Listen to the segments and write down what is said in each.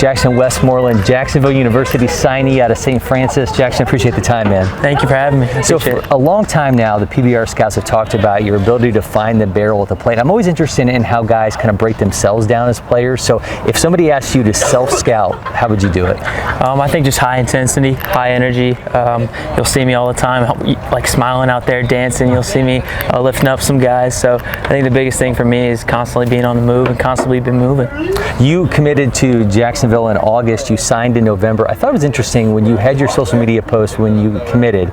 Jackson Westmoreland, Jacksonville University signee out of St. Francis. Jackson, appreciate the time, man. Thank you for having me. So for a long time now, the PBR scouts have talked about your ability to find the barrel at the plate. I'm always interested in how guys kind of break themselves down as players. So if somebody asks you to self-scout, how would you do it? I think just high intensity, high energy. You'll see me all the time, like smiling out there, dancing. You'll see me lifting up some guys. So I think the biggest thing for me is constantly being on the move and constantly being moving. You committed to Jacksonville in August. You signed in November. I thought it was interesting when you had your social media post when you committed,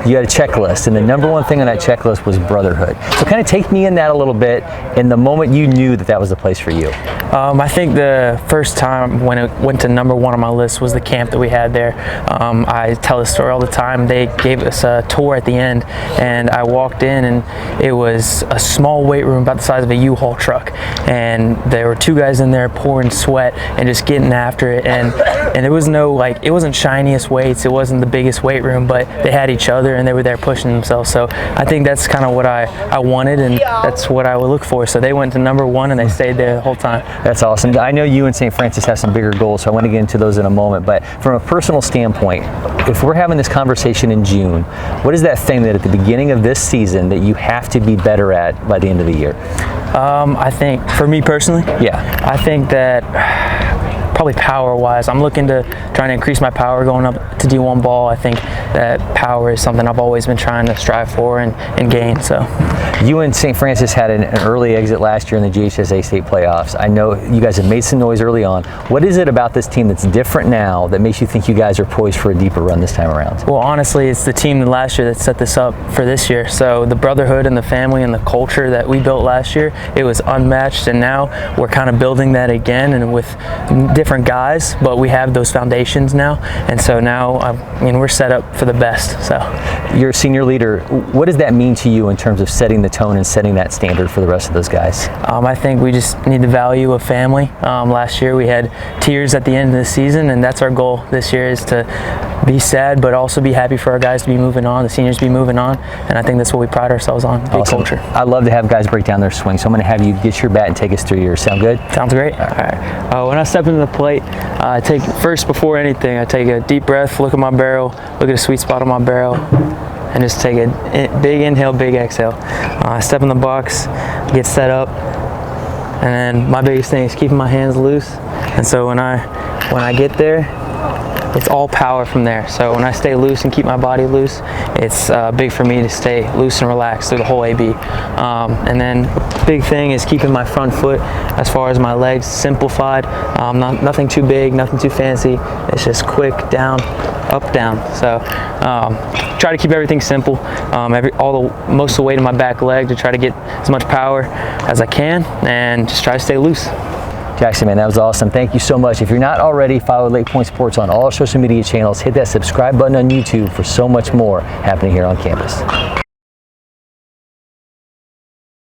you had a checklist, and the number one thing on that checklist was brotherhood. So kind of take me in that a little bit in the moment you knew that that was the place for you. I think the first time when it went to number one on my list was the camp that we had there. I tell this story all the time. They gave us a tour at the end, and I walked in, and it was a small weight room about the size of a U-Haul truck, and there were two guys in there pouring sweat and just getting after it, and there was no, like, it wasn't shiniest weights, it wasn't the biggest weight room, but they had each other and they were there pushing themselves. So I think that's kind of what I wanted, and that's what I would look for. So they went to number one and they stayed there the whole time. That's awesome. I know you and St. Francis have some bigger goals, so I want to get into those in a moment, but from a personal standpoint, if we're having this conversation in June, what is that thing that at the beginning of this season that you have to be better at by the end of the year? I think, for me personally, I think that probably power-wise, I'm looking to try and increase my power going up to D1 ball. I think that power is something I've always been trying to strive for and gain. So, you and St. Francis had an early exit last year in the GHSA state playoffs. I know you guys have made some noise early on. What is it about this team that's different now that makes you think you guys are poised for a deeper run this time around? Well, honestly, it's the team last year that set this up for this year. So the brotherhood and the family and the culture that we built last year, it was unmatched, and now we're kind of building that again, and with different guys, but we have those foundations now, and so now I mean, we're set up for the best. So you're a senior leader. What does that mean to you in terms of setting the tone and setting that standard for the rest of those guys? I think we just need the value of family. Last year we had tears at the end of the season, and that's our goal this year, is to be sad but also be happy for our guys to be moving on, the seniors to be moving on, and I think that's what we pride ourselves on, big awesome. culture. I love to have guys break down their swing, so I'm going to have you get your bat and take us through yours. Sound good? Sounds great. All right. When I step into the plate, I take, first before anything, I take a deep breath, look at my barrel, look at a sweet spot on my barrel, and just take a big inhale, big exhale. I step in the box, get set up, and then my biggest thing is keeping my hands loose. And so when I get there, it's all power from there. So when I stay loose and keep my body loose, it's big for me to stay loose and relaxed through the whole AB. And then big thing is keeping my front foot, as far as my legs, simplified. Nothing too big, nothing too fancy. It's just quick, down, up, down. So try to keep everything simple. Most of the weight of my back leg to try to get as much power as I can, and just try to stay loose. Jackson, man, that was awesome. Thank you so much. If you're not already, follow LakePoint Sports on all our social media channels. Hit that subscribe button on YouTube for so much more happening here on campus.